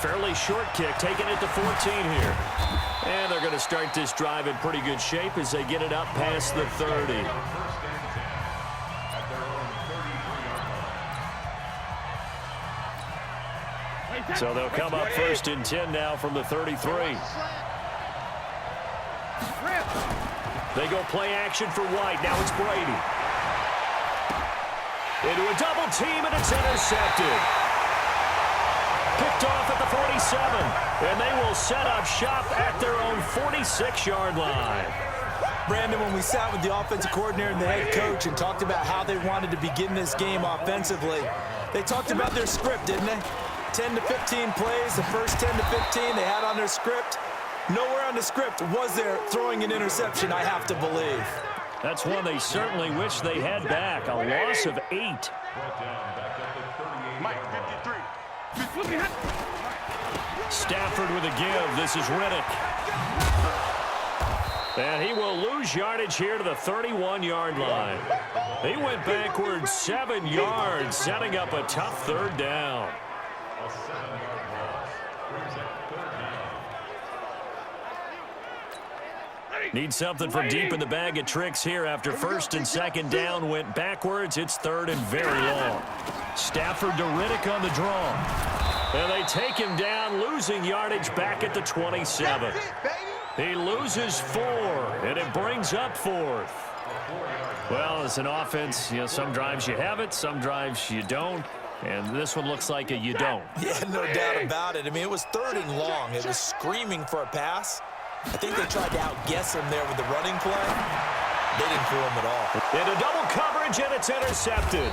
Fairly short kick, taking it to 14 here. And they're going to start this drive in pretty good shape as they get it up past the 30. So they'll come up 1st and 10 now from the 33. They go play action for White. Now it's Brady. Into a double team, and it's intercepted. Picked off at the 47. And they will set up shop at their own 46-yard line. Brandon, when we sat with the offensive coordinator and the head coach and talked about how they wanted to begin this game offensively, they talked about their script, didn't they? 10 to 15 plays, the first 10 to 15 they had on their script. Nowhere on the script was there throwing an interception, I have to believe. That's one they certainly wish they had back. A loss of 8. Stafford with a give. This is Riddick. And he will lose yardage here to the 31-yard line. He went backwards 7 yards, setting up a tough 3rd down. Need something from deep in the bag of tricks here after 1st and 2nd down went backwards. It's 3rd and very long. Stafford to Riddick on the draw. And they take him down, losing yardage back at the 27. He loses 4, and it brings up 4th. Well, as an offense, some drives you have it, some drives you don't. And this one looks like a you don't. Yeah, no doubt about it. I mean, it was 3rd and long. It was screaming for a pass. I think they tried to outguess him there with the running play. They didn't fool him at all. Into double coverage, and it's intercepted.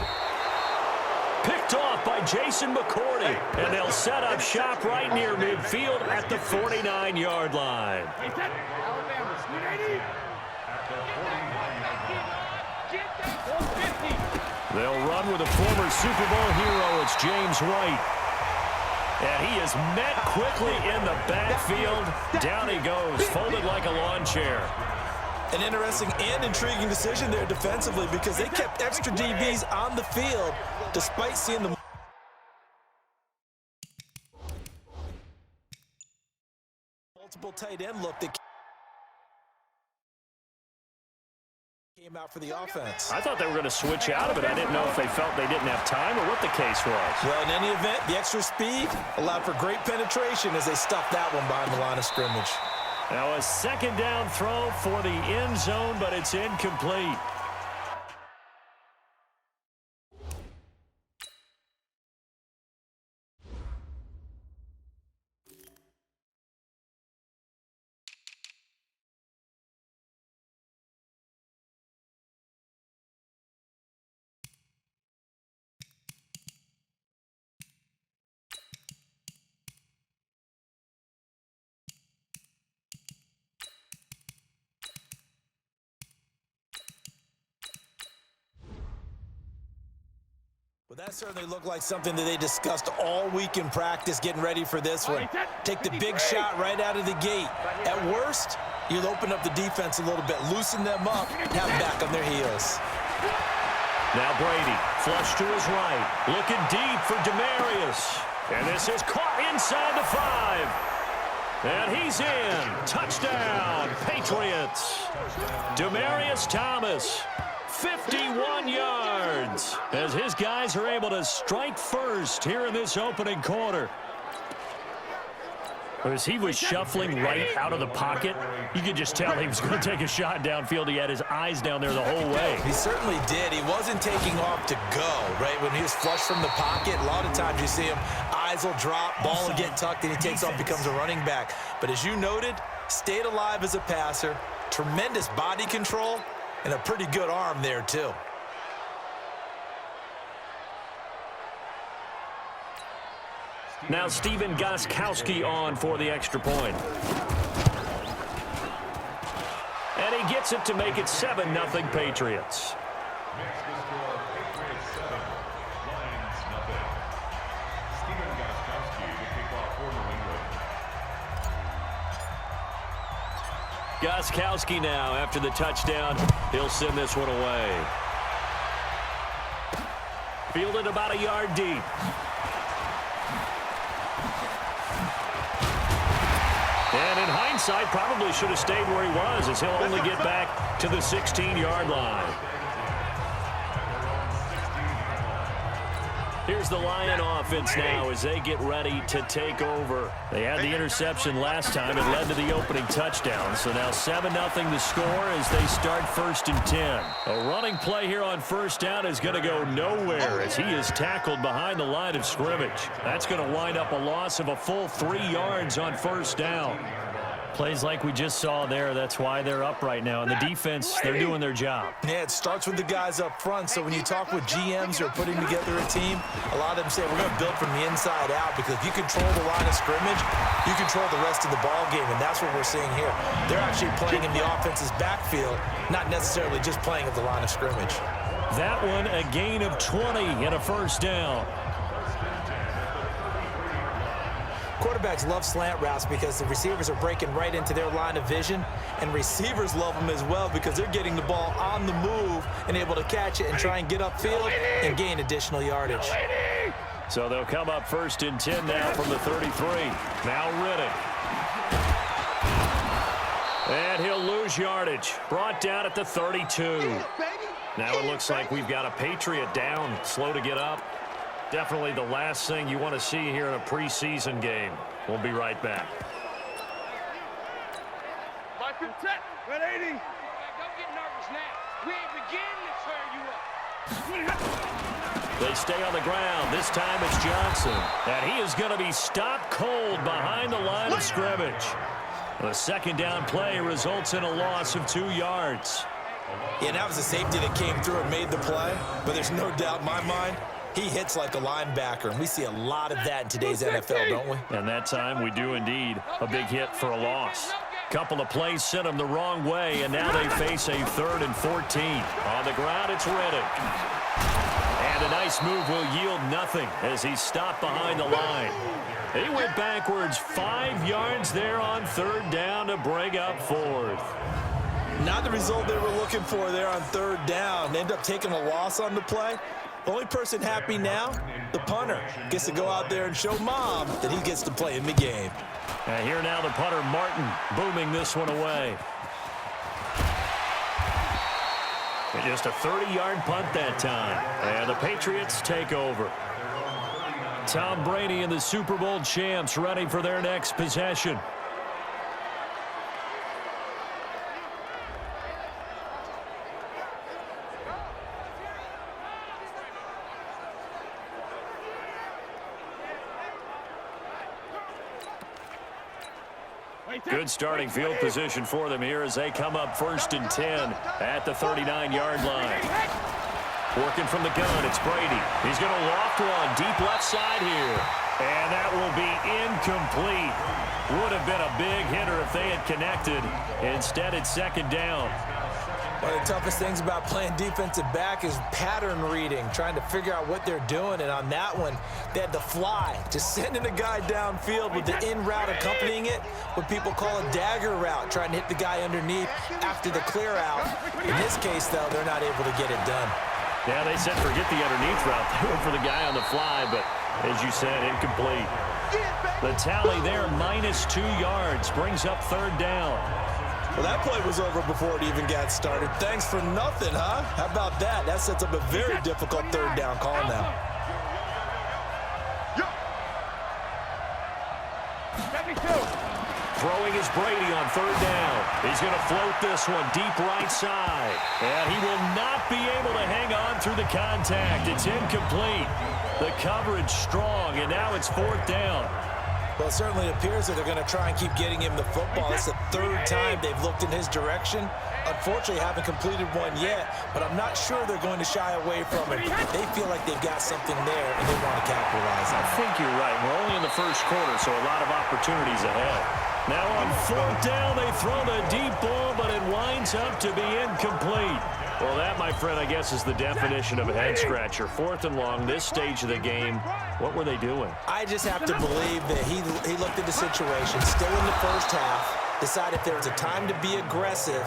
Picked off by Jason McCourty. And they'll set up shop right near midfield at the 49-yard line. They'll run with a former Super Bowl hero. It's James White. And he is met quickly in the backfield. Down he goes, folded like a lawn chair. An interesting and intriguing decision there defensively because they kept extra DBs on the field despite seeing the multiple tight end look that came out for the offense. I thought they were going to switch out of it. I didn't know if they felt they didn't have time or what the case was. Well, in any event, the extra speed allowed for great penetration as they stuffed that one behind the line of scrimmage. Now a 2nd down throw for the end zone, but it's incomplete. Well, that certainly looked like something that they discussed all week in practice getting ready for this one. Take the big shot right out of the gate. At worst, you'll open up the defense a little bit, loosen them up, have them back on their heels. Now Brady, flush to his right, looking deep for Demarius. And this is caught inside the 5. And he's in. Touchdown, Patriots. Demarius Thomas. 51 yards as his guys are able to strike first here in this opening quarter. As he was shuffling right out of the pocket, you could just tell he was going to take a shot downfield. He had his eyes down there the whole way. He certainly did. He wasn't taking off to go, right? When he was flushed from the pocket, a lot of times you see him, eyes will drop, ball will get tucked, and he takes off, becomes a running back. But as you noted, stayed alive as a passer, tremendous body control, and a pretty good arm there, too. Now Stephen Gostkowski on for the extra point. And he gets it to make it 7-0 Patriots. Gostkowski now, after the touchdown, he'll send this one away. Fielded about a yard deep. hindsight, probably should have stayed where he was, as he'll only get back to the 16-yard line. Here's the Lion offense now as they get ready to take over. They had the interception last time. It led to the opening touchdown. So now 7-0 the score as they start 1st and 10. A running play here on 1st down is going to go nowhere as he is tackled behind the line of scrimmage. That's going to wind up a loss of a full 3 yards on 1st down. Plays like we just saw there, that's why they're up right now. And the defense, they're doing their job. Yeah, it starts with the guys up front. So when you talk with GMs who are putting together a team, a lot of them say we're going to build from the inside out, because if you control the line of scrimmage, you control the rest of the ball game, and that's what we're seeing here. They're actually playing in the offense's backfield, not necessarily just playing at the line of scrimmage. That one, a gain of 20 and a 1st down. Quarterbacks love slant routes because the receivers are breaking right into their line of vision, and receivers love them as well because they're getting the ball on the move and able to catch it and try and get upfield and gain additional yardage. So they'll come up 1st and 10 now from the 33. Now Riddick. And he'll lose yardage. Brought down at the 32. Now it looks like we've got a Patriot down, slow to get up. Definitely the last thing you want to see here in a preseason game. We'll be right back. 180. Don't get nervous now. We ain't beginning to tear you up. They stay on the ground. This time it's Johnson. And he is going to be stopped cold behind the line of scrimmage. The 2nd down play results in a loss of 2 yards. Yeah, that was a safety that came through and made the play, but there's no doubt in my mind he hits like a linebacker, and we see a lot of that in today's NFL, don't we? And that time we do indeed. A big hit for a loss. Couple of plays sent them the wrong way, and now they face a 3rd and 14. On the ground, it's Riddick. And a nice move will yield nothing as he's stopped behind the line. He went backwards 5 yards there on 3rd down to bring up 4th. Not the result they were looking for there on 3rd down. They end up taking a loss on the play. The only person happy now, the punter, gets to go out there and show Mom that he gets to play in the game. And here now the punter, Martin, booming this one away. And just a 30-yard punt that time. And the Patriots take over. Tom Brady and the Super Bowl champs ready for their next possession. Good starting field position for them here as they come up 1st and 10 at the 39-yard line. Working from the gun, it's Brady. He's going to loft one deep left side here. And that will be incomplete. Would have been a big hitter if they had connected. Instead, it's 2nd down. One of the toughest things about playing defensive back is pattern reading, trying to figure out what they're doing. And on that one, they had to fly, just sending a guy downfield with the in route accompanying it, what people call a dagger route, trying to hit the guy underneath after the clear out. In this case, though, they're not able to get it done. Yeah, they said forget the underneath route. They went for the guy on the fly, but as you said, incomplete. The tally there, -2 yards, brings up 3rd down. Well, that play was over before it even got started. Thanks for nothing, huh? How about that? That sets up a very difficult 3rd down call now. Throwing is Brady on 3rd down. He's going to float this one deep right side. And he will not be able to hang on through the contact. It's incomplete. The coverage strong, and now it's 4th down. Well, it certainly appears that they're going to try and keep getting him the football. It's the 3rd time they've looked in his direction. Unfortunately, haven't completed one yet, but I'm not sure they're going to shy away from it. They feel like they've got something there, and they want to capitalize on it. I think you're right. We're only in the 1st quarter, so a lot of opportunities ahead. Now on 4th down, they throw the deep ball, but it winds up to be incomplete. Well, that, my friend, I guess is the definition of a head-scratcher. 4th and long, this stage of the game. What were they doing? I just have to believe that he looked at the situation, still in the 1st half, decided if there was a time to be aggressive,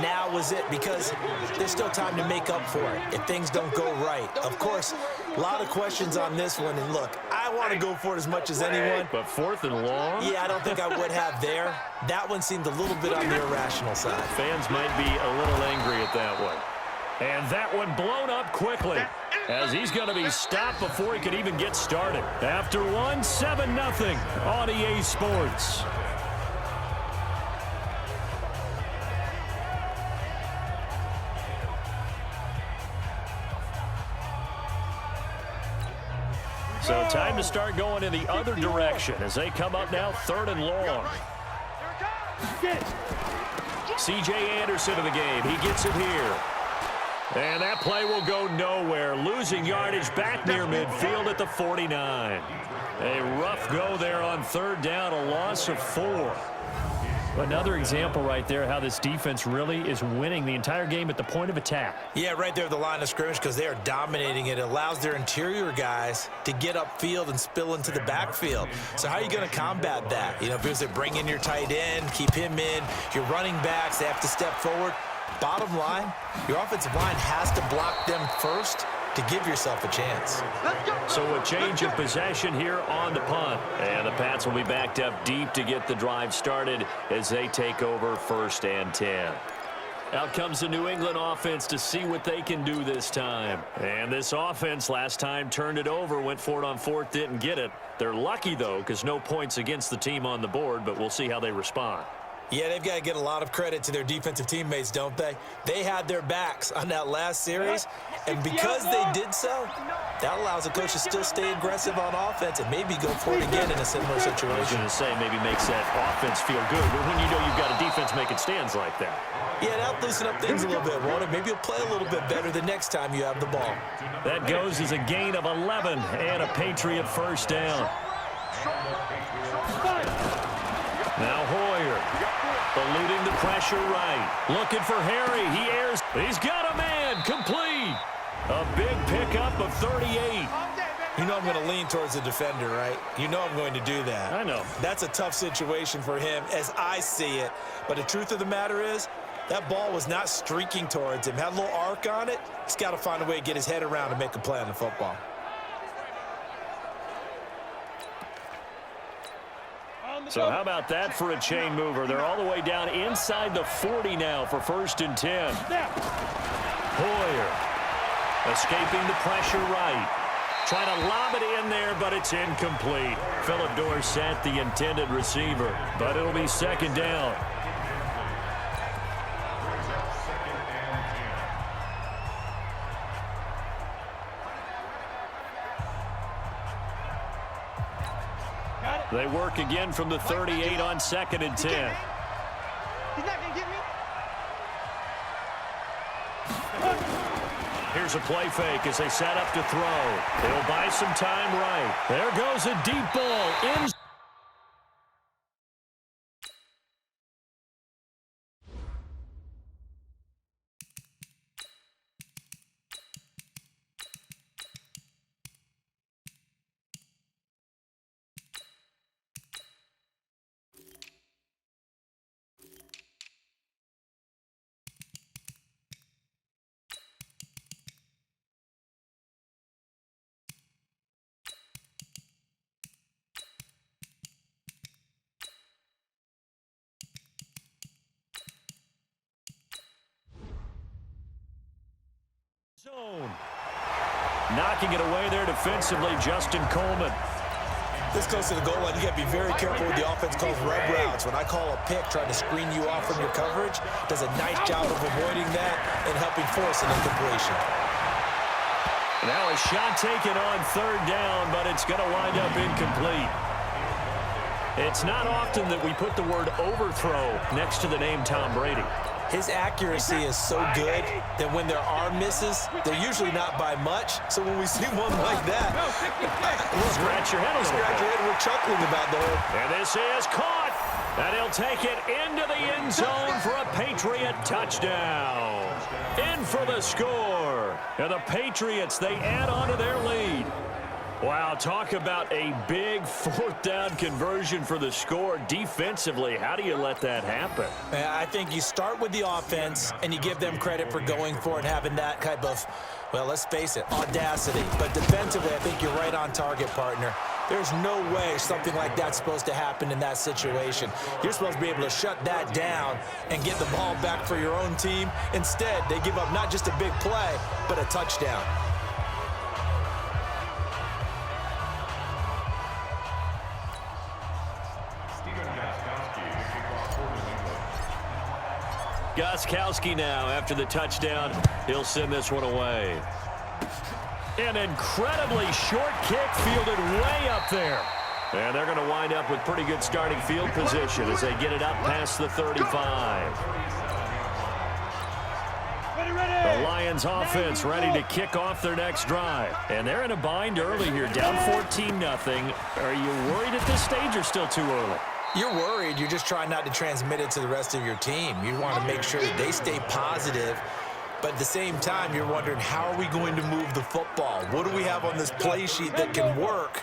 now was it, because there's still time to make up for it if things don't go right. Of course, A lot of questions on this one, and look, I want to go for it as much as anyone. But 4th and long? Yeah, I don't think I would have there. That one seemed a little bit on the irrational side. Fans might be a little angry at that one. And that one blown up quickly as he's going to be stopped before he could even get started. After one, 7-0 on EA Sports. So time to start going in the other direction as they come up now 3rd and long. C.J. Anderson in the game. He gets it here. And that play will go nowhere. Losing yardage back near midfield at the 49. A rough go there on 3rd down, a loss of 4. Another example right there how this defense really is winning the entire game at the point of attack. Yeah, right there at the line of scrimmage because they are dominating it. It allows their interior guys to get upfield and spill into the backfield. So how are you going to combat that? You know, because they bring in your tight end, keep him in, your running backs, they have to step forward. Bottom line, your offensive line has to block them first to give yourself a chance. So a change of possession here on the punt. And the Pats will be backed up deep to get the drive started as they take over 1st and 10. Out comes the New England offense to see what they can do this time. And this offense last time turned it over, went for it on 4th, didn't get it. They're lucky, though, because no points against the team on the board, but we'll see how they respond. Yeah, they've got to get a lot of credit to their defensive teammates, don't they? They had their backs on that last series, and because they did so, that allows the coach to still stay aggressive on offense and maybe go for it again in a similar situation. I was going to say maybe makes that offense feel good, but when you know you've got a defense making stands like that. Yeah, that'll loosen up things a little bit, won't it? Maybe you'll play a little bit better the next time you have the ball. That goes as a gain of 11 and a Patriot 1st down. Now Hoyer. Eluding the pressure right. Looking for Harry. He airs. He's got a man. Complete. A big pickup of 38. You know I'm going to lean towards the defender, right? You know I'm going to do that. I know. That's a tough situation for him as I see it. But the truth of the matter is, that ball was not streaking towards him. Had a little arc on it. He's got to find a way to get his head around and make a play on the football. So how about that for a chain mover? They're all the way down inside the 40 now for 1st and 10. Hoyer escaping the pressure right. Trying to lob it in there, but it's incomplete. Philip Dorsett, the intended receiver, but it'll be 2nd down. They work again from the 38 on 2nd and 10. He's not going to get me. Here's a play fake as they set up to throw. They'll buy some time right. There goes a deep ball. In. Zone. Knocking it away there defensively, Justin Coleman. This close to the goal line, you got to be very careful with the offense calls rub routes. When I call a pick trying to screen you off from your coverage, does a nice job of avoiding that and helping force an incompletion. Now a shot taken on 3rd down, but it's going to wind up incomplete. It's not often that we put the word overthrow next to the name Tom Brady. His accuracy is so good that when there are misses, they're usually not by much. So when we see one like that, we'll scratch your head a little bit. We're chuckling about the whole. And this is caught. And he'll take it into the end zone for a Patriot touchdown. In for the score. And the Patriots, they add on to their lead. Wow, talk about a big fourth down conversion for the score. Defensively, how do you let that happen? I think you start with the offense, and you give them credit for going for it, having that type of, well, let's face it, audacity. But defensively, I think you're right on target, partner. There's no way something like that's supposed to happen in that situation. You're supposed to be able to shut that down and get the ball back for your own team. Instead, they give up not just a big play, but a touchdown. Gostkowski now after the touchdown. He'll send this one away. An incredibly short kick fielded way up there. And they're going to wind up with pretty good starting field position as they get it up past the 35. The Lions offense ready to kick off their next drive. And they're in a bind early here, down 14-0. Are you worried at this stage or still too early? You're worried. You're just trying not to transmit it to the rest of your team. You want to make sure that they stay positive. But at the same time, you're wondering, how are we going to move the football? What do we have on this play sheet that can work?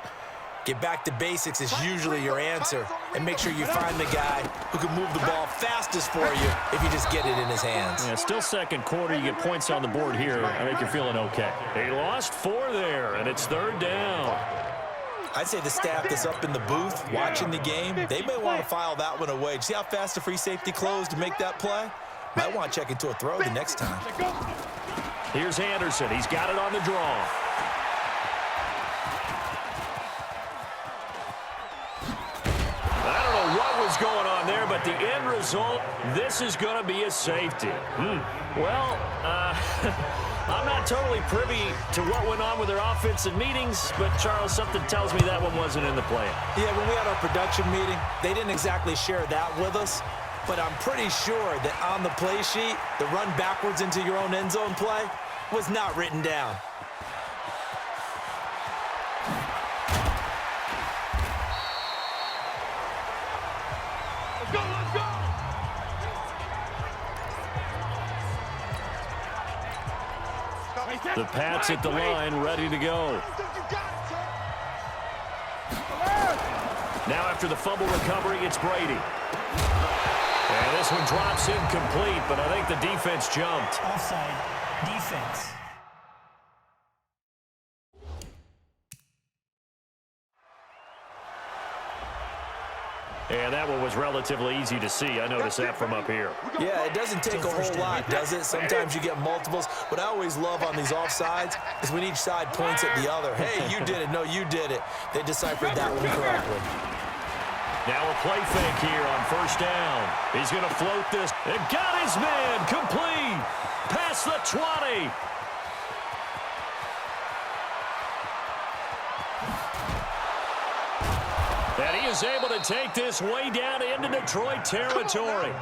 Get back to basics is usually your answer. And make sure you find the guy who can move the ball fastest for you if you just get it in his hands. Yeah, still second quarter. You get points on the board here. I think you're feeling okay. They lost 4 there, and it's 3rd down. I'd say the staff that's up in the booth watching the game, they may want to file that one away. See how fast the free safety closed to make that play? Might want to check into a throw the next time. Here's Anderson. He's got it on the draw. I don't know what was going on there, but the end result, this is going to be a safety. Well, I'm not totally privy to what went on with their offensive meetings, but, Charles, something tells me that one wasn't in the plan. Yeah, when we had our production meeting, they didn't exactly share that with us, but I'm pretty sure that on the play sheet, the run backwards into your own end zone play was not written down. Let's go, let's go! The Pats at the line, ready to go. Now after the fumble recovery, it's Brady. And this one drops incomplete, but I think the defense jumped. Offside. Defense. And that one was relatively easy to see. I noticed that from up here. Yeah, it doesn't take a whole lot, does it? Sometimes you get multiples. What I always love on these offsides is when each side points at the other. Hey, you did it. No, you did it. They deciphered that one correctly. Now a play fake here on 1st down. He's going to float this. And got his man complete. Past the 20. And he is able to take this way down into Detroit territory.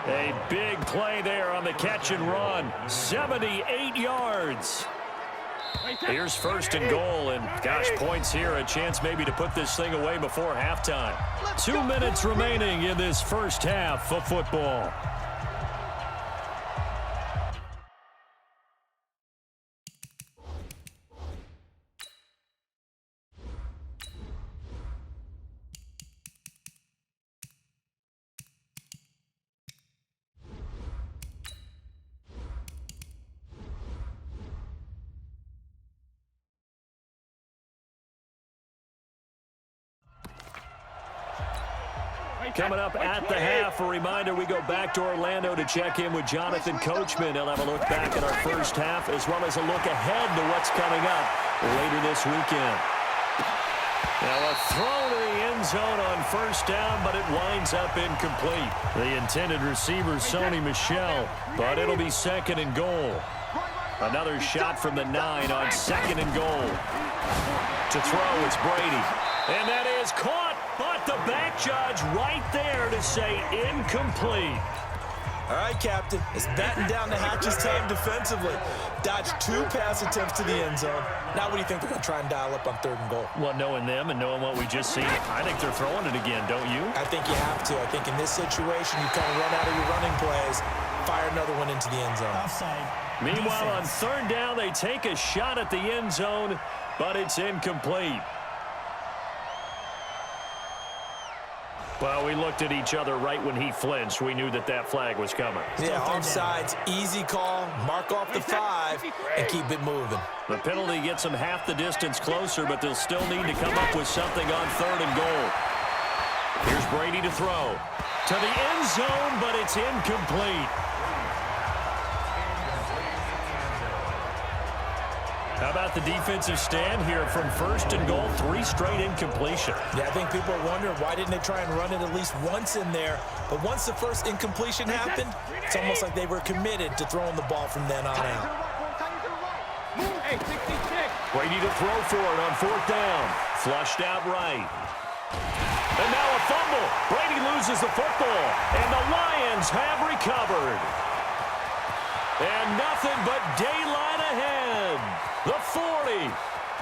A big play there on the catch and run. 78 yards. Here's 1st and goal, and gosh, points here. A chance maybe to put this thing away before halftime. 2 minutes remaining in this first half of football. Coming up at the half, a reminder, we go back to Orlando to check in with Jonathan Coachman. He'll have a look back at our first half as well as a look ahead to what's coming up later this weekend. Now a throw to the end zone on 1st down, but it winds up incomplete. The intended receiver, Sony Michel, but it'll be 2nd and goal. Another shot from the 9 on 2nd and goal. To throw, it's Brady. And that is caught, but the back judge right there to say incomplete. All right, Captain, it's batten down the hatches time defensively. Dodged 2 pass attempts to the end zone. Now what do you think they're going to try and dial up on 3rd and goal? Well, knowing them and knowing what we just seen, I think they're throwing it again, don't you? I think you have to. I think in this situation, you kind of run out of your running plays, fire another one into the end zone. Offside. Meanwhile, Defense. on 3rd down, they take a shot at the end zone. but it's incomplete. Well, we looked at each other right when he flinched. We knew that that flag was coming. Yeah, offsides, easy call, mark off the 5, and keep it moving. The penalty gets them half the distance closer, but they'll still need to come up with something on 3rd and goal. Here's Brady to throw. To the end zone, but it's incomplete. How about the defensive stand here from 1st and goal, 3 straight incompletion. Yeah, I think people are wondering why didn't they try and run it at least once in there. But once the first incompletion happened, it's almost like they were committed to throwing the ball from then on out. Brady to throw for it on 4th down. Flushed out right. And now a fumble. Brady loses the football, and the Lions have recovered. And nothing but daylight ahead. The 40,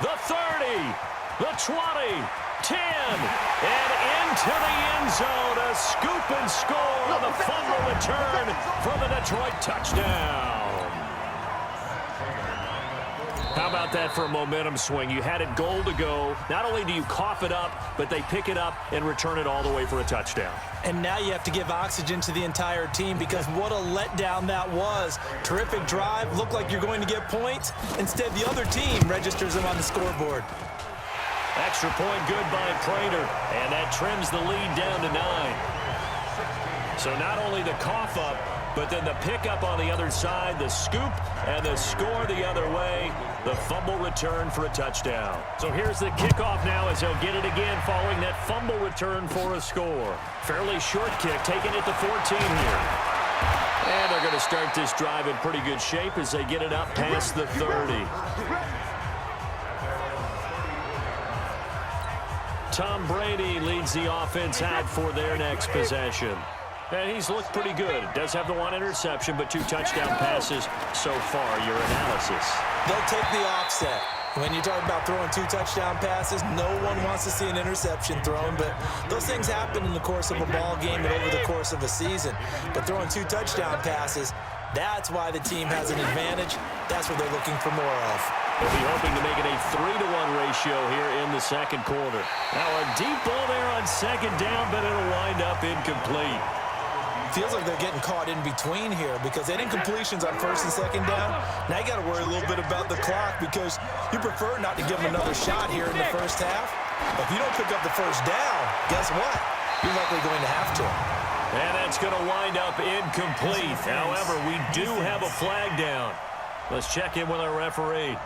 the 30, the 20, 10, and into the end zone. A scoop and score on the fumble return for the Detroit touchdown. How about that for a momentum swing? You had it goal to go. Not only do you cough it up, but they pick it up and return it all the way for a touchdown. And now you have to give oxygen to the entire team because what a letdown that was. Terrific drive. Looked like you're going to get points. Instead, the other team registers them on the scoreboard. Extra point good by Prater, and that trims the lead down to 9. So not only the cough up, but then the pickup on the other side, the scoop, and the score the other way, the fumble return for a touchdown. So here's the kickoff now as they'll get it again following that fumble return for a score. Fairly short kick, taking it to 14 here. And they're going to start this drive in pretty good shape as they get it up past the 30. Tom Brady leads the offense out for their next possession. And he's looked pretty good. Does have the 1 interception, but 2 touchdown passes so far. Your analysis. They'll take the offset. When you talk about throwing 2 touchdown passes, no one wants to see an interception thrown, but those things happen in the course of a ball game and over the course of a season. But throwing 2 touchdown passes, that's why the team has an advantage. That's what they're looking for more of. They'll be hoping to make it a 3-to-1 ratio here in the 2nd quarter. Now a deep ball there on 2nd down, but it'll wind up incomplete. Feels like they're getting caught in between here because they had incompletions on 1st and 2nd down. Now you got to worry a little bit about the clock because you prefer not to give them another shot here in the 1st half. But if you don't pick up the 1st down, guess what? You're likely going to have to. And that's going to wind up incomplete. However, we do have a flag down. Let's check in with our referee.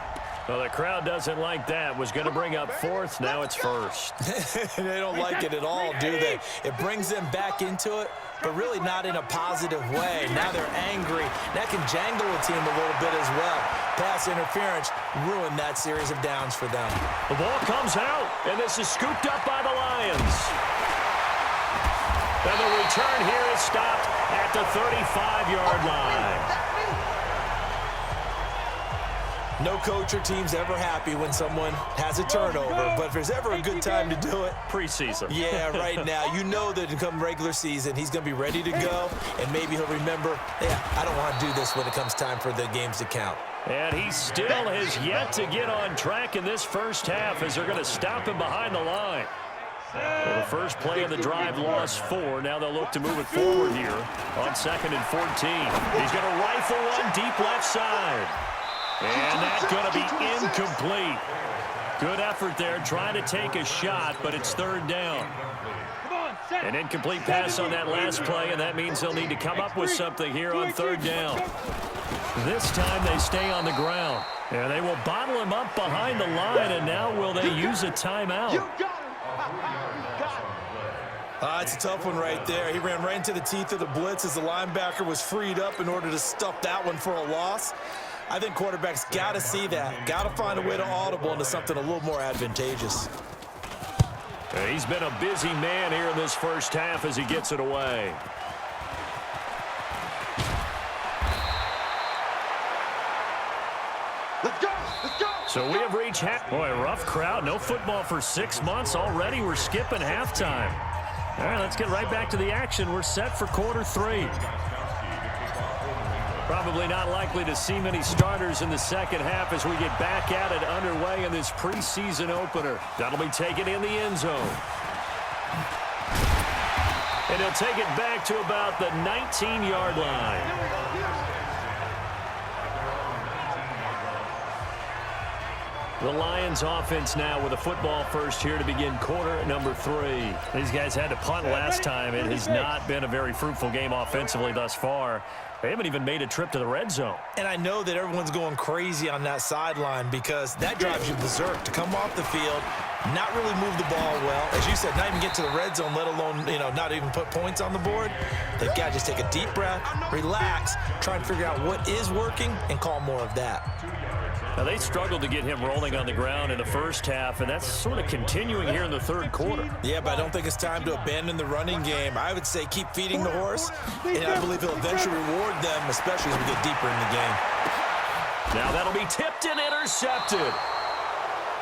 Well, the crowd doesn't like that. Was going to bring up 4th. Now it's 1st. They don't like it at all, do they? It brings them back into it, but really not in a positive way. Now they're angry. That can jangle a team a little bit as well. Pass interference ruined that series of downs for them. The ball comes out, and this is scooped up by the Lions. And the return here is stopped at the 35-yard line. No coach or team's ever happy when someone has a turnover, but if there's ever a good time to do it, preseason. Yeah, right now. You know that come regular season, he's going to be ready to go, and maybe he'll remember, yeah, I don't want to do this when it comes time for the games to count. And he still has yet to get on track in this 1st half as they're going to stop him behind the line. Well, the first play of the drive lost 4. Now they'll look to move it forward here on 2nd and 14. He's going to rifle one deep left side. And that's going to be incomplete. Good effort there, trying to take a shot, but it's 3rd down. An incomplete pass on that last play, and that means they'll need to come up with something here on 3rd down. This time they stay on the ground. And they will bottle him up behind the line, and now will they use a timeout? It's a tough one right there. He ran right into the teeth of the blitz as the linebacker was freed up in order to stuff that one for a loss. I think quarterbacks got to see that. Got to find a way to audible into something a little more advantageous. He's been a busy man here in this 1st half as he gets it away. Let's go! Let's go! So we have reached half. Boy, rough crowd. No football for 6 months. Already we're skipping halftime. All right, let's get right back to the action. We're set for quarter 3. Probably not likely to see many starters in the second half as we get back at it underway in this preseason opener. That'll be taken in the end zone. And he'll take it back to about the 19-yard line. The Lions offense now with a football first here to begin quarter number 3. These guys had to punt last time. It has not been a very fruitful game offensively thus far. They haven't even made a trip to the red zone. And I know that everyone's going crazy on that sideline because that drives you berserk to come off the field, not really move the ball well. As you said, not even get to the red zone, let alone, not even put points on the board. They've got to just take a deep breath, relax, try and figure out what is working, and call more of that. Now, they struggled to get him rolling on the ground in the first half, and that's sort of continuing here in the third quarter. Yeah, but I don't think it's time to abandon the running game. I would say keep feeding the horse, and I believe he'll eventually reward them, especially as we get deeper in the game. Now that'll be tipped and intercepted.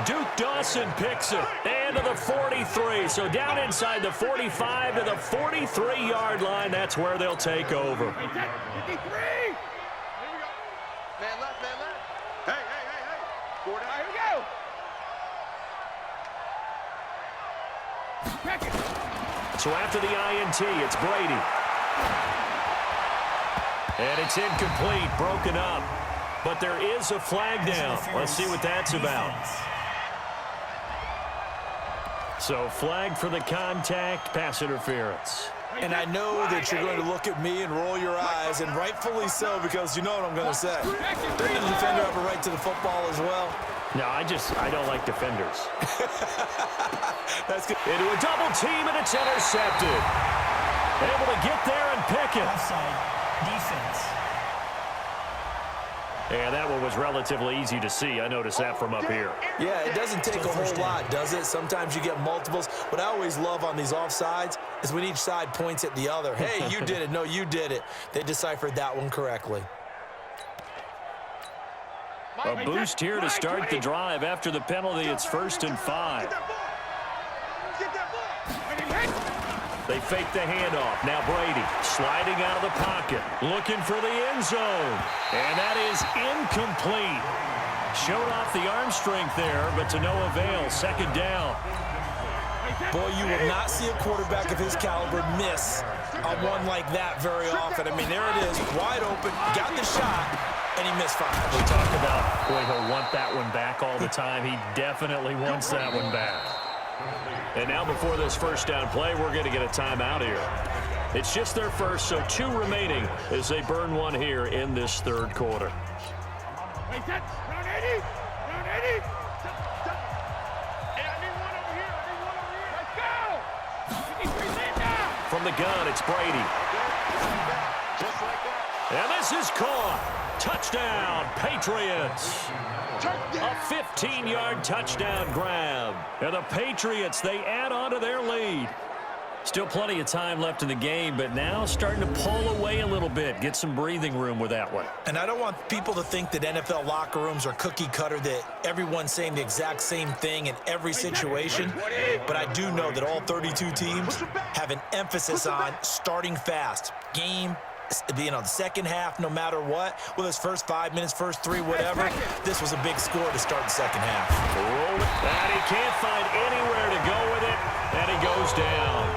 Duke Dawson picks it, and to the 43. So down inside the 45 to the 43-yard line. That's where they'll take over. 53. Here we go. Man left, man left. Hey. 4 down. Here we go. Check it. So after the INT, it's Brady. And it's incomplete, broken up. But there is a flag down. Let's see what that's about. So flag for the contact, pass interference. And I know that you're going to look at me and roll your eyes, and rightfully so, because you know what I'm going to say. Doesn't the defender have a right to the football as well? No, I don't like defenders. That's good. Into a double team, and it's intercepted. Able to get there and pick it. Offside. Defense. And that one was relatively easy to see. I noticed that from up here. Yeah, it doesn't take a whole lot, does it? Sometimes you get multiples. What I always love on these offsides is when each side points at the other. Hey, you did it. No, you did it. They deciphered that one correctly. A boost here to start the drive. After the penalty, it's 1st and 5. They fake the handoff. Now Brady sliding out of the pocket, looking for the end zone. And that is incomplete. Showed off the arm strength there, but to no avail. 2nd down. Boy, you will not see a quarterback of his caliber miss a one like that very often. I mean, there it is, wide open, got the shot, and he misfires. We talk about, boy, he'll want that one back all the time. He definitely wants that one back. And now before this first down play, we're going to get a timeout here. It's just their first, so 2 remaining as they burn one here in this third quarter. Wait, that's round 80. Round 80. Hey, I need one over here. Let's go. 53's in now. From the gun, it's Brady. Just like that. And this is caught. Touchdown, Patriots. A 15-yard touchdown grab. And the Patriots, they add on to their lead. Still plenty of time left in the game, but now starting to pull away a little bit. Get some breathing room with that one. And I don't want people to think that NFL locker rooms are cookie cutter, that everyone's saying the exact same thing in every situation. But I do know that all 32 teams have an emphasis on starting fast. Game, the second half, no matter what, whether it's first 5 minutes, first 3, whatever, this was a big score to start the second half. And he can't find anywhere to go with it, and he goes down.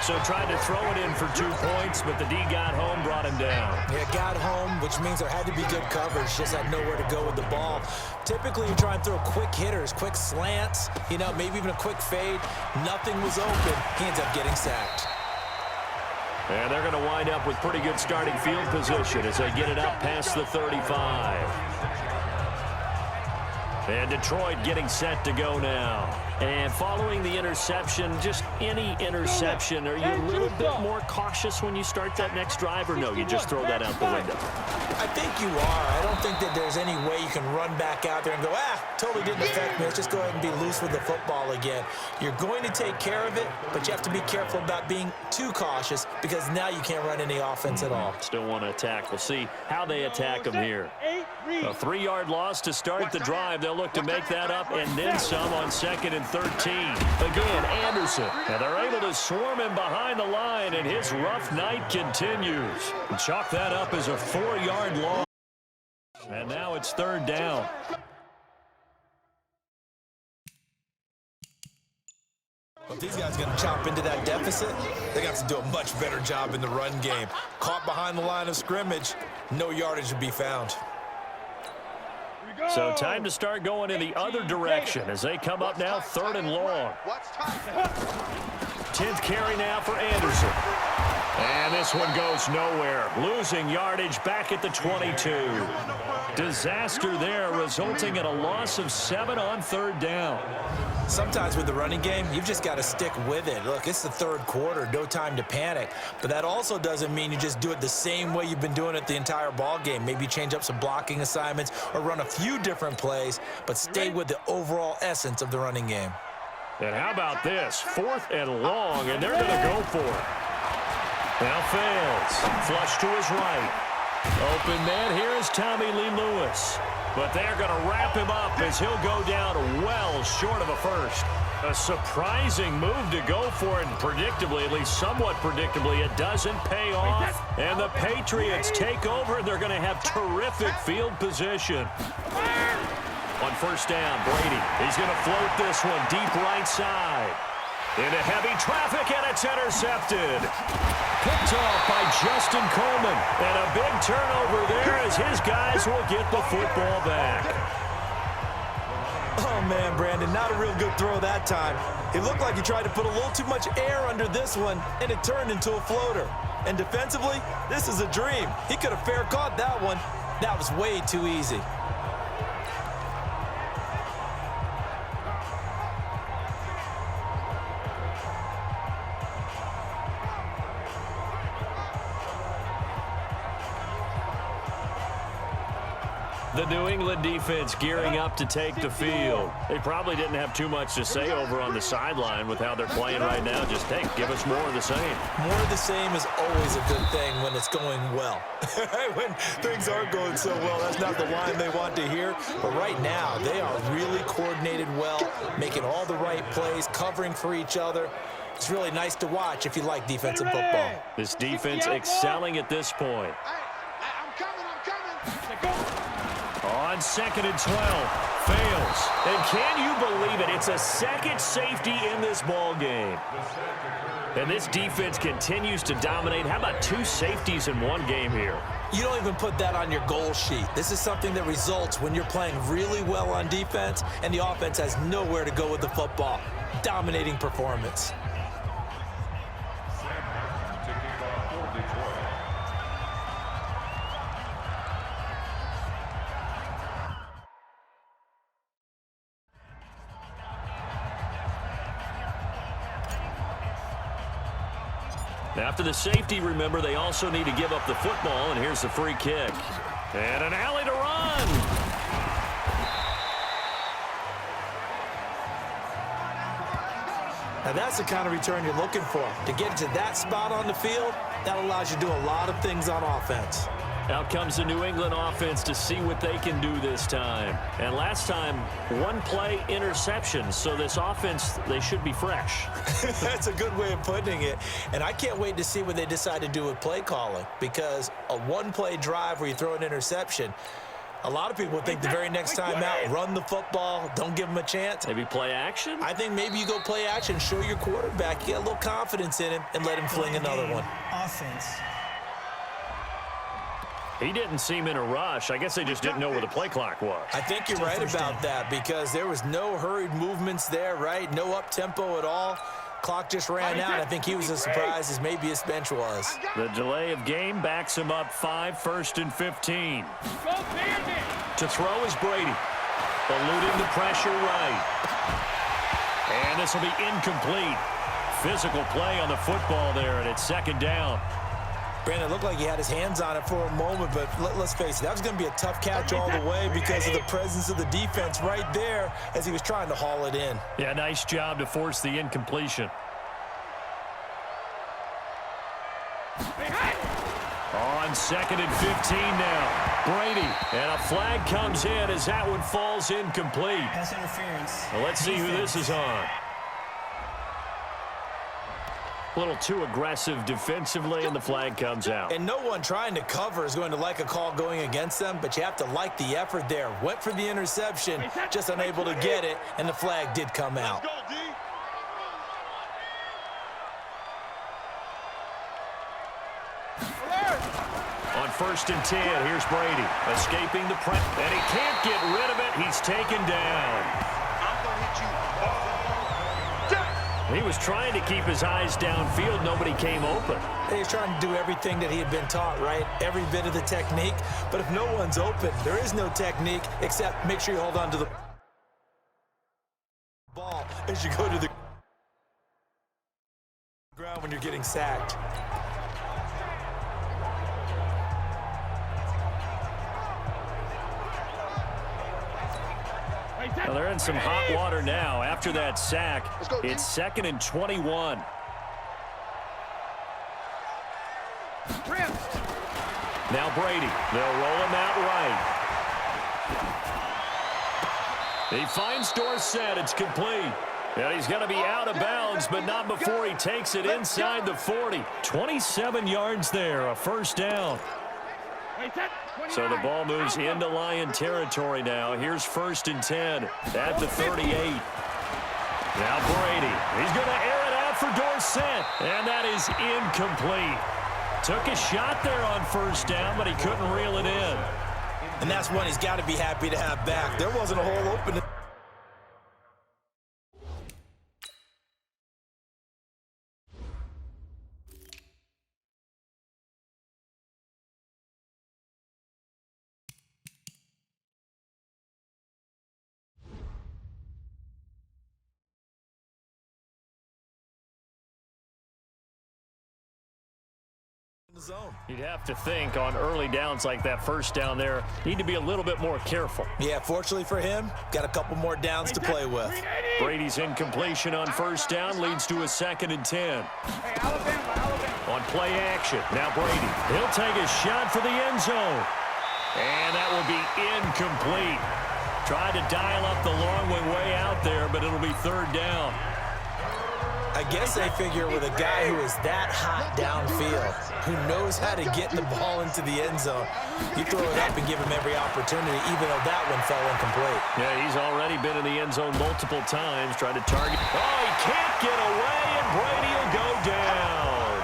So tried to throw it in for 2 points, but the D got home, brought him down. Yeah, got home, which means there had to be good coverage, just had nowhere to go with the ball. Typically, you try and throw quick hitters, quick slants, maybe even a quick fade. Nothing was open. He ends up getting sacked. And they're going to wind up with pretty good starting field position as they get it up past the 35. And Detroit getting set to go now. And following the interception, just any interception, are you a little bit more cautious when you start that next drive, or no, you just throw that out the window? I think you are. I don't think that there's any way you can run back out there and go, totally didn't affect me. Let's just go ahead and be loose with the football again. You're going to take care of it, but you have to be careful about being too cautious because now you can't run any offense at all. Still want to attack. We'll see how they attack them here. A 3-yard loss to start the drive. They'll look to make that up and then some on 2nd and 13. Again, Anderson. And they're able to swarm him behind the line, and his rough night continues. And chalk that up as a 4-yard loss. And now it's 3rd down. If these guys are going to chop into that deficit, they got to do a much better job in the run game. Caught behind the line of scrimmage, no yardage to be found. So time to start going in the other direction as they come up now 3rd and long. 10th carry now for Anderson. And this one goes nowhere. Losing yardage back at the 22. Disaster there, resulting in a loss of 7 on 3rd down. Sometimes with the running game, you've just got to stick with it. Look, it's the 3rd quarter, no time to panic. But that also doesn't mean you just do it the same way you've been doing it the entire ball game. Maybe change up some blocking assignments or run a few different plays, but stay with the overall essence of the running game. And how about this? 4th and long, and they're going to go for it. Now fails. Flush to his right. Open man here is Tommy Lee Lewis. But they're going to wrap him up as he'll go down well short of a first. A surprising move to go for it, and predictably, at least somewhat predictably, it doesn't pay off. And the Patriots take over, and they're going to have terrific field position. On 1st down, Brady. He's going to float this one deep right side. Into heavy traffic, and it's intercepted. Picked off by Justin Coleman. And a big turnover there as his guys will get the football back. Oh, man, Brandon, not a real good throw that time. It looked like he tried to put a little too much air under this one, and it turned into a floater. And defensively, this is a dream. He could have fair caught that one. That was way too easy. The New England defense gearing up to take the field. They probably didn't have too much to say over on the sideline with how they're playing right now. Just, hey, give us more of the same. More of the same is always a good thing when it's going well. When things aren't going so well, that's not the line they want to hear. But right now, they are really coordinated well, making all the right plays, covering for each other. It's really nice to watch if you like defensive football. This defense excelling at this point. On 2nd and 12, fails. And can you believe it? It's a second safety in this ball game. And this defense continues to dominate. How about 2 safeties in one game here? You don't even put that on your goal sheet. This is something that results when you're playing really well on defense and the offense has nowhere to go with the football. Dominating performance. After the safety, remember, they also need to give up the football, and here's the free kick. And an alley to run. Now that's the kind of return you're looking for. To get to that spot on the field, that allows you to do a lot of things on offense. Out comes the New England offense to see what they can do this time. And last time, 1-play interception. So this offense, they should be fresh. That's a good way of putting it. And I can't wait to see what they decide to do with play calling, because a 1-play drive where you throw an interception, a lot of people think the very next time out, run the football, don't give them a chance. Maybe play action? I think maybe you go play action, show your quarterback, get a little confidence in him, and let him fling another one. Offense. He didn't seem in a rush. I guess they just didn't know where the play clock was. I think you're right about that, because there was no hurried movements there, right? No up-tempo at all. Clock just ran out. I think he was as surprised as maybe his bench was. The delay of game backs him up 5, 1st and 15. To throw is Brady. Eluding the pressure right. And this will be incomplete. Physical play on the football there, and it's 2nd down. Brandon, it looked like he had his hands on it for a moment, but let's face it, that was going to be a tough catch all the way because of the presence of the defense right there as he was trying to haul it in. Yeah, nice job to force the incompletion. On 2nd and 15 now. Brady, and a flag comes in as that one falls incomplete. Pass interference. Well, let's see who this is on. A little too aggressive defensively, and the flag comes out. And no one trying to cover is going to like a call going against them, but you have to like the effort there. Went for the interception, just unable to get it, and the flag did come out. On 1st and 10, here's Brady, escaping the press, and he can't get rid of it. He's taken down. He was trying to keep his eyes downfield. Nobody came open. He was trying to do everything that he had been taught, right? Every bit of the technique. But if no one's open, there is no technique except make sure you hold on to the ball as you go to the ground when you're getting sacked. Well, they're in some hot water now. After that sack, it's 2nd and 21. Now Brady. They'll roll him out right. He finds Dorsett. It's complete. And he's going to be out of bounds, but not before he takes it inside the 40. 27 yards there, a first down. So the ball moves into Lion territory now. Here's 1st and 10 at the 38. Now Brady. He's going to air it out for Dorsett, and that is incomplete. Took a shot there on 1st down, but he couldn't reel it in. And that's one he's got to be happy to have back. There wasn't a hole open. Zone. You'd have to think on early downs like that, 1st down there, need to be a little bit more careful. Yeah, fortunately for him, got a couple more downs to play with. Brady's incompletion on 1st down leads to a 2nd and 10. On play action, now Brady. He'll take a shot for the end zone. And that will be incomplete. Tried to dial up the long way out there, but it'll be 3rd down. I guess they figure with a guy who is that hot downfield, who knows how to get the ball into the end zone, you throw it up and give him every opportunity, even though that one fell incomplete. Yeah, he's already been in the end zone multiple times, trying to target. Oh, he can't get away, and Brady will go down.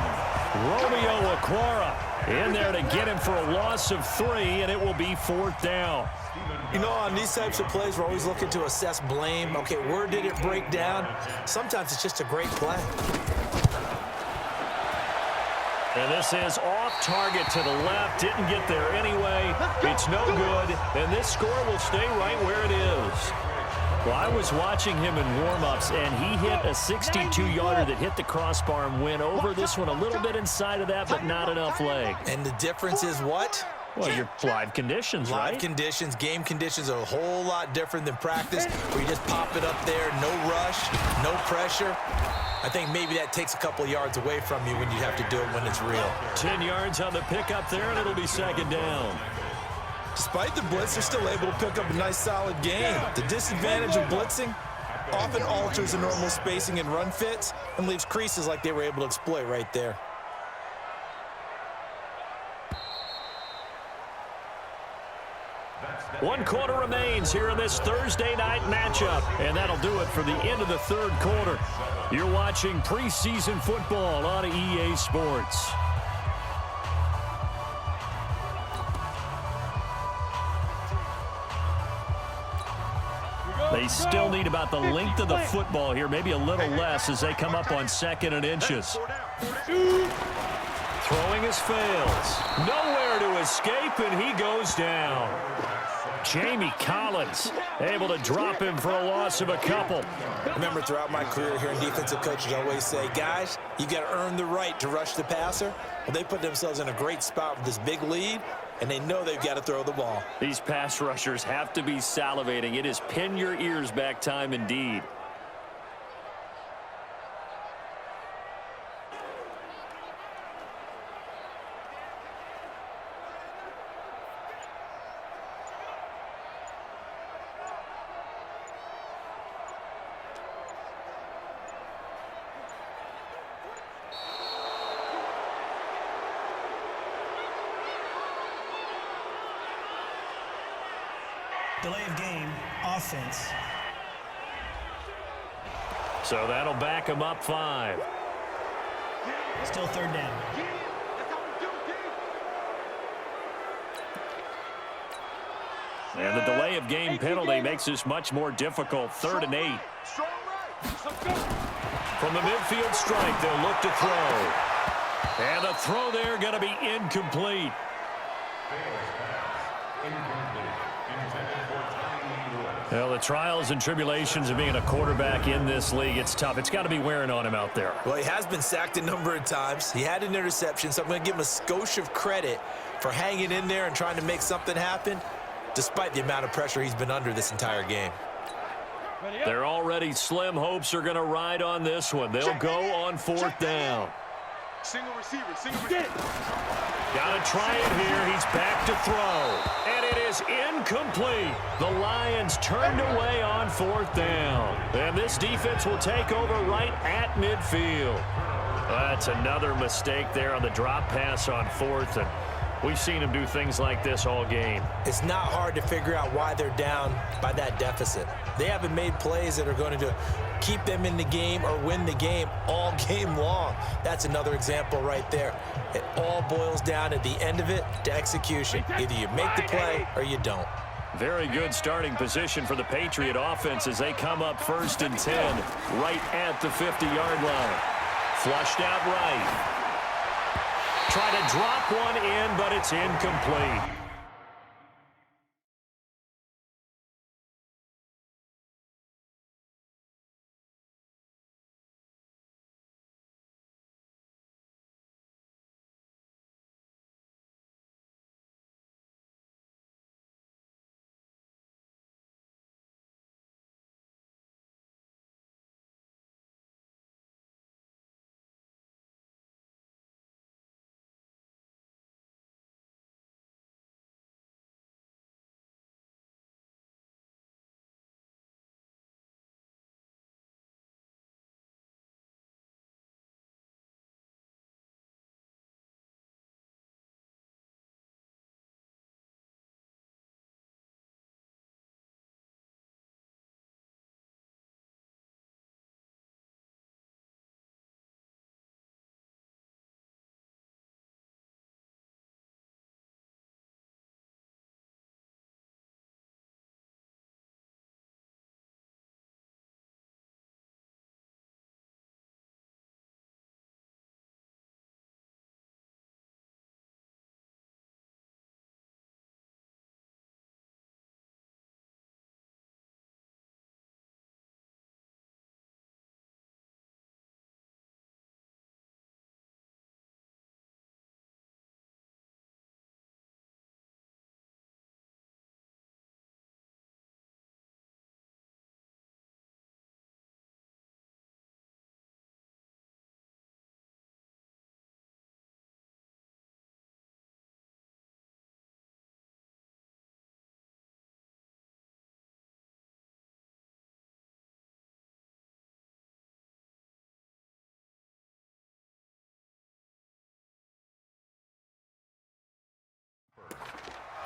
Romeo Okwara in there to get him for a loss of 3, and it will be 4th down. You know, on these types of plays, we're always looking to assess blame. Okay, where did it break down? Sometimes it's just a great play. And this is off target to the left. Didn't get there anyway. It's no good. And this score will stay right where it is. Well, I was watching him in warm-ups, and he hit a 62-yarder that hit the crossbar and went over. This one a little bit inside of that, but not enough leg. And the difference is what? Well, your live conditions, right? Live conditions, game conditions are a whole lot different than practice, where you just pop it up there, no rush, no pressure. I think maybe that takes a couple yards away from you when you have to do it when it's real. 10 yards on the pickup there, and it'll be 2nd down. Despite the blitz, they're still able to pick up a nice, solid gain. The disadvantage of blitzing often alters the normal spacing and run fits and leaves creases like they were able to exploit right there. One quarter remains here in this Thursday night matchup, and that'll do it for the end of the 3rd quarter. You're watching preseason football on EA Sports. They still need about the length of the football here, maybe a little less as they come up on 2nd and inches. Throwing his fails. Nowhere to escape, and he goes down. Jamie Collins able to drop him for a loss of a couple. Remember, throughout my career here in defensive coaches, I always say, guys, you got to earn the right to rush the passer. Well, they put themselves in a great spot with this big lead, and they know they've got to throw the ball. These pass rushers have to be salivating. It is pin your ears back time indeed. Delay of game, offense. So that'll back him up 5. Still third down. And the delay of game penalty makes this much more difficult. 3rd and 8. From the midfield strike, they'll look to throw. And the throw there going to be incomplete. Well, the trials and tribulations of being a quarterback in this league, it's tough. It's got to be wearing on him out there. Well, he has been sacked a number of times. He had an interception, so I'm going to give him a skosh of credit for hanging in there and trying to make something happen, despite the amount of pressure he's been under this entire game. Their already slim hopes are going to ride on this one. They'll go on 4th down. Single receiver, single receiver. Got to try it here. He's back to throw. And it is incomplete. The Lions turned away on 4th down. And this defense will take over right at midfield. That's another mistake there on the drop pass on 4th. And we've seen him do things like this all game. It's not hard to figure out why they're down by that deficit. They haven't made plays that are going to keep them in the game or win the game all game long. That's another example right there. It all boils down at the end of it to execution. Either you make the play or you don't. Very good starting position for the Patriot offense as they come up 1st and 10 right at the 50-yard line. Flushed out right. Try to drop one in, but it's incomplete.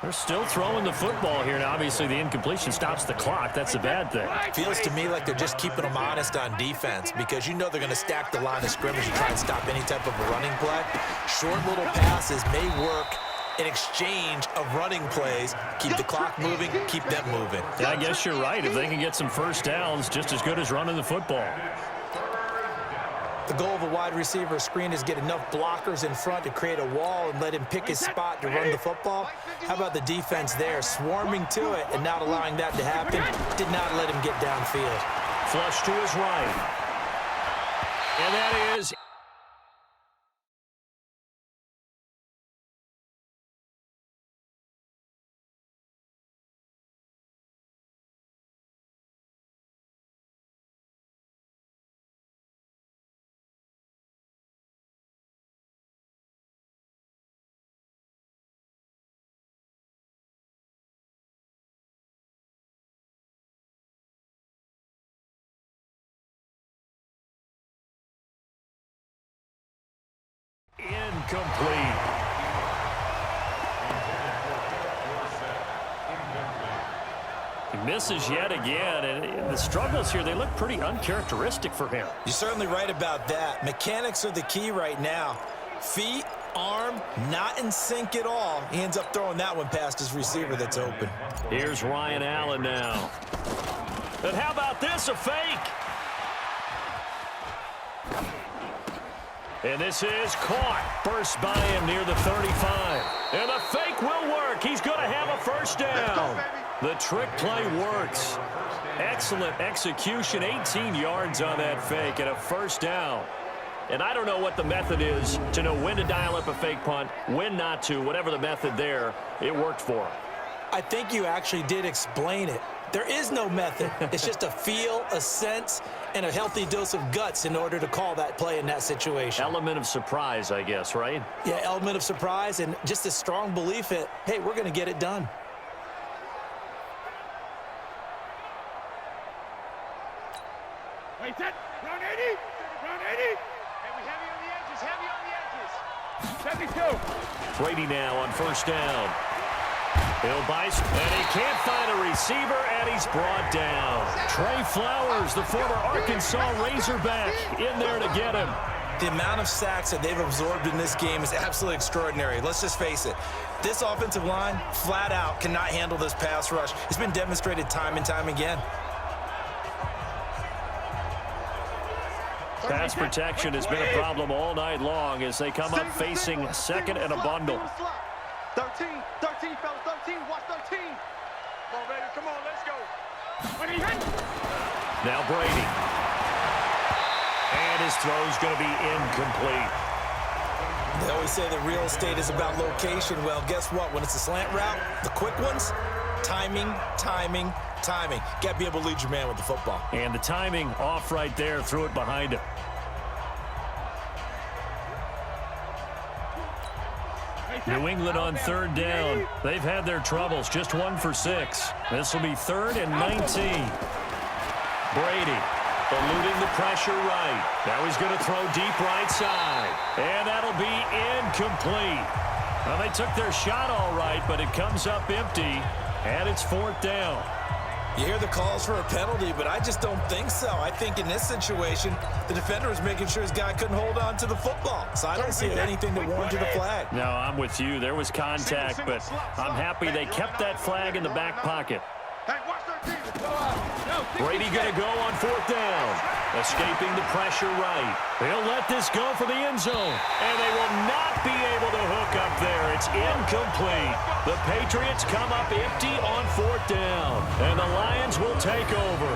They're still throwing the football here, and obviously the incompletion stops the clock. That's a bad thing. Feels to me like they're just keeping them honest on defense because you know they're going to stack the line of scrimmage and try and stop any type of a running play. Short little passes may work in exchange of running plays. Keep the clock moving, keep them moving. Yeah, I guess you're right. If they can get some first downs, just as good as running the football. The goal of a wide receiver screen is get enough blockers in front to create a wall and let him pick his spot to run the football. How about the defense there, swarming to it and not allowing that to happen? Did not let him get downfield. Flush to his right. And that is... incomplete. He misses yet again, and the struggles here, they look pretty uncharacteristic for him. You're certainly right about that. Mechanics are the key right now. Feet, arm, not in sync at all. He ends up throwing that one past his receiver that's open. Here's Ryan Allen now. And how about this, a fake? And this is caught. Burst by him near the 35. And the fake will work. He's going to have a first down. The trick play works. Excellent execution. 18 yards on that fake and a first down. And I don't know what the method is to know when to dial up a fake punt, when not to. Whatever the method there, it worked for him. I think you actually did explain it. There is no method. It's just a feel, a sense, and a healthy dose of guts in order to call that play in that situation. Element of surprise, I guess, right? Yeah, element of surprise and just a strong belief that, hey, we're going to get it done. Wait, set. Round 80. Round 80. Heavy on the edges. Heavy on the edges. 72. Brady now on first down. Bill Bice, and he can't find a receiver, and he's brought down. Trey Flowers, the former Arkansas Razorback, in there to get him. The amount of sacks that they've absorbed in this game is absolutely extraordinary. Let's just face it. This offensive line, flat out, cannot handle this pass rush. It's been demonstrated time and time again. Pass protection has been a problem all night long as they come up facing second and a bundle. 13, fellas, 13, watch 13. Come on, baby, come on, let's go. Now Brady. And his throw's going to be incomplete. They always say that real estate is about location. Well, guess what? When it's a slant route, the quick ones, timing, timing, timing. Got to be able to lead your man with the football. And the timing off right there, threw it behind him. New England on third down. They've had their troubles, just 1 for 6. This will be 3rd and 19. Brady eluding the pressure right. Now he's going to throw deep right side. And that'll be incomplete. Well, they took their shot all right, but it comes up empty, and it's 4th down. You hear the calls for a penalty, but I just don't think so. I think in this situation, the defender was making sure his guy couldn't hold on to the football. So I don't see anything that warranted a flag. No, I'm with you. There was contact, but I'm happy they kept that flag in the back pocket. Brady going to go on 4th down. Escaping the pressure right. They'll let this go for the end zone. And they will not be able to hook up there. It's incomplete. The Patriots come up empty on 4th down. And the Lions will take over.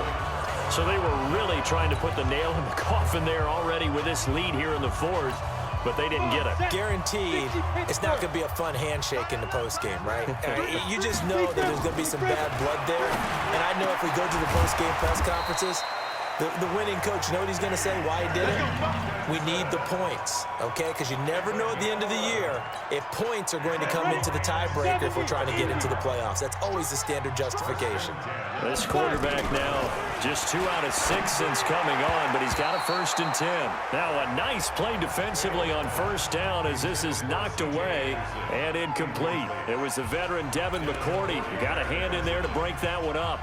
So they were really trying to put the nail in the coffin there already with this lead here in the 4th. But they didn't get it. Guaranteed, it's not going to be a fun handshake in the postgame, right? You just know that there's going to be some bad blood there. And I know if we go to the postgame press conferences, the winning coach, you know what he's going to say, why he did it? We need the points, okay? Because you never know at the end of the year if points are going to come into the tiebreaker if we're trying to get into the playoffs. That's always the standard justification. This quarterback now just 2 out of 6 since coming on, but he's got a 1st and 10. Now a nice play defensively on 1st down as this is knocked away and incomplete. It was the veteran Devin McCourty who got a hand in there to break that one up.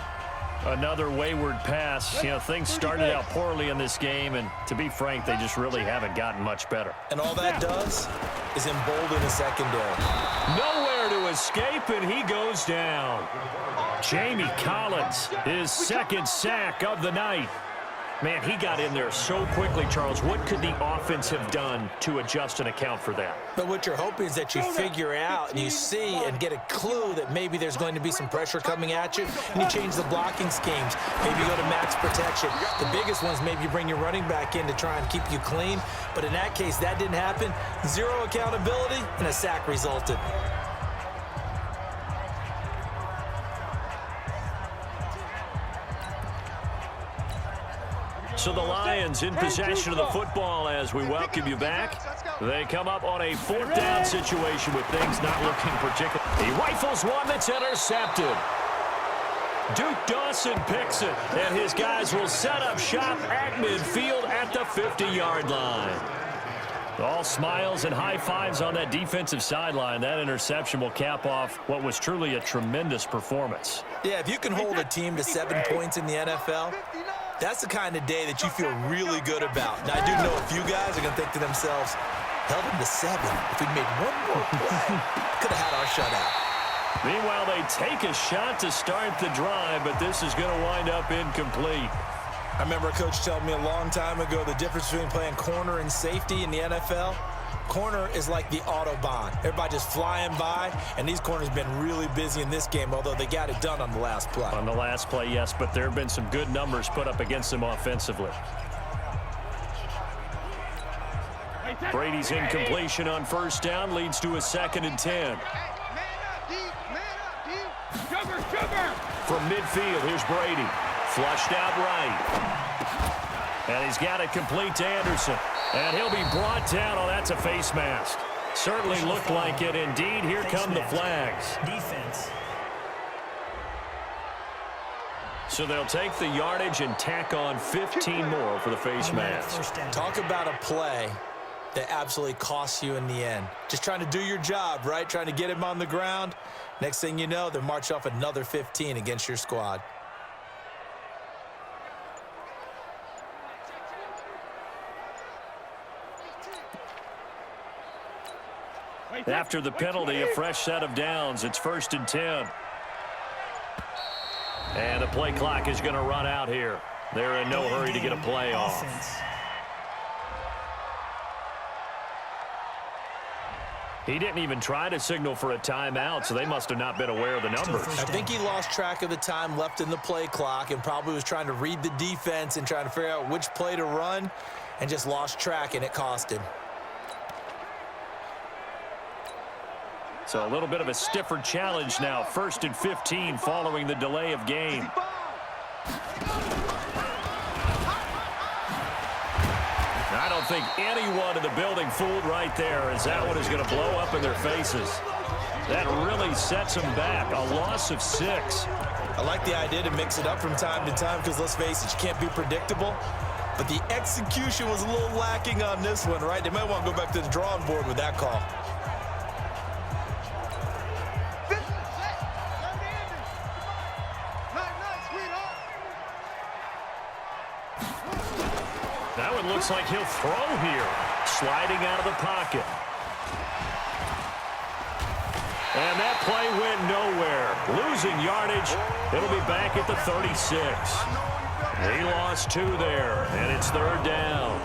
Another wayward pass. You know, things started out poorly in this game, and to be frank, they just really haven't gotten much better. And all that does is embolden the secondary. Nowhere to escape, and he goes down. Jamie Collins, his 2nd sack of the night. Man, he got in there so quickly, Charles. What could the offense have done to adjust and account for that? But what you're hoping is that you figure out and you see and get a clue that maybe there's going to be some pressure coming at you, and you change the blocking schemes. Maybe you go to max protection. The biggest ones, maybe you bring your running back in to try and keep you clean. But in that case, that didn't happen. 0 accountability, and a sack resulted. So the Lions in possession of the football as we welcome you back. They come up on a 4th down situation with things not looking particular. He rifles one that's intercepted. Duke Dawson picks it, and his guys will set up shop at midfield at the 50-yard line. All smiles and high fives on that defensive sideline. That interception will cap off what was truly a tremendous performance. Yeah, if you can hold a team to 7 points in the NFL, that's the kind of day that you feel really good about. Now, I do know a few guys are going to think to themselves, held them to 7. If we'd made one more play, could have had our shutout. Meanwhile, they take a shot to start the drive, but this is going to wind up incomplete. I remember a coach telling me a long time ago the difference between playing corner and safety in the NFL. Corner is like the Autobahn. Everybody just flying by, and these corners have been really busy in this game, although they got it done on the last play. On the last play, yes, but there have been some good numbers put up against them offensively. Brady's incompletion on first down leads to a 2nd and 10. From midfield, here's Brady. Flushed out right. And he's got it complete to Anderson. And he'll be brought down. Oh, that's a face mask. Certainly looked like it. Indeed, here come the flags. Defense. So they'll take the yardage and tack on 15 more for the face mask. Talk about a play that absolutely costs you in the end. Just trying to do your job, right? Trying to get him on the ground. Next thing you know, they're marching off another 15 against your squad. After the penalty, a fresh set of downs. It's 1st and 10. And the play clock is going to run out here. They're in no hurry to get a play off. He didn't even try to signal for a timeout, so they must have not been aware of the numbers. I think he lost track of the time left in the play clock and probably was trying to read the defense and trying to figure out which play to run and just lost track, and it cost him. So a little bit of a stiffer challenge now. 1st and 15 following the delay of game. I don't think anyone in the building fooled right there, as that one is going to blow up in their faces. That really sets them back. A loss of 6. I like the idea to mix it up from time to time because, let's face it, you can't be predictable. But the execution was a little lacking on this one, right? They might want to go back to the drawing board with that call. That one looks like he'll throw here. Sliding out of the pocket. And that play went nowhere. Losing yardage. It'll be back at the 36. He lost 2 there, and it's 3rd down.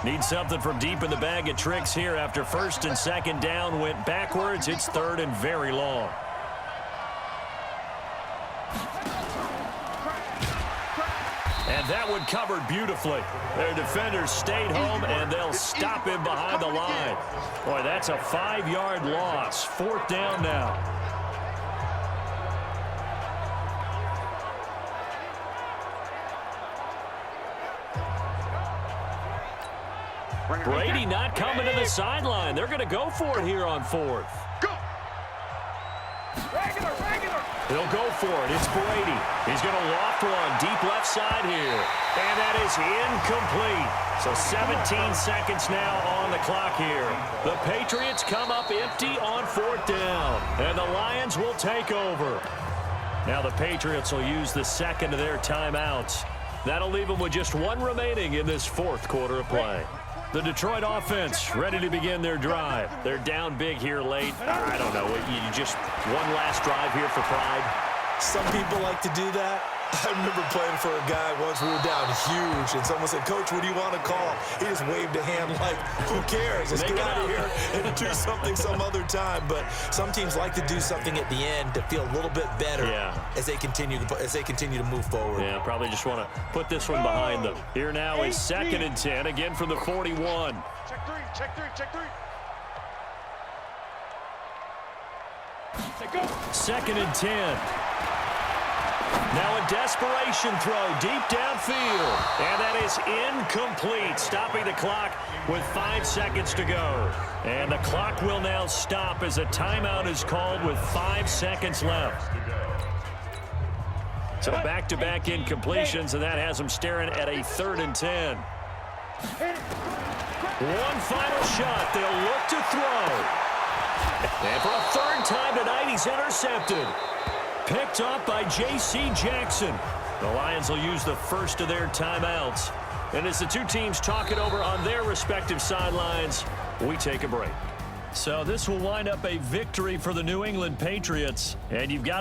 Need something from deep in the bag of tricks here after 1st and 2nd down went backwards. It's 3rd and very long. And that one covered beautifully. Their defenders stayed home, and they'll stop him behind the line. Boy, that's a 5-yard loss. 4th down now. Brady not coming to the sideline. They're going to go for it here on 4th. Go! Regular! They'll go for it. It's Brady. He's going to loft one deep left side here. And that is incomplete. So 17 seconds now on the clock here. The Patriots come up empty on 4th down. And the Lions will take over. Now the Patriots will use the 2nd of their timeouts. That'll leave them with just 1 remaining in this 4th quarter of play. The Detroit offense ready to begin their drive. They're down big here late. I don't know. You just one last drive here for pride. Some people like to do that. I remember playing for a guy once. We were down huge, and someone said, "Coach, what do you want to call?" He just waved a hand like, "Who cares? Let's get out of here and do something some other time." But some teams like to do something at the end to feel a little bit better as they continue to move forward. Yeah, probably just want to put this one behind them. Here now is 2nd and 10, again from the 41. Check three. Say go. 2nd and 10. Now a desperation throw deep downfield. And that is incomplete, stopping the clock with 5 seconds to go. And the clock will now stop as a timeout is called with 5 seconds left. So back-to-back incompletions, and that has them staring at a 3rd and 10. One final shot. They'll look to throw. And for a 3rd time tonight, he's intercepted. Picked off by J.C. Jackson. The Lions will use the first of their timeouts. And as the two teams talk it over on their respective sidelines, we take a break. So this will wind up a victory for the New England Patriots. And you've got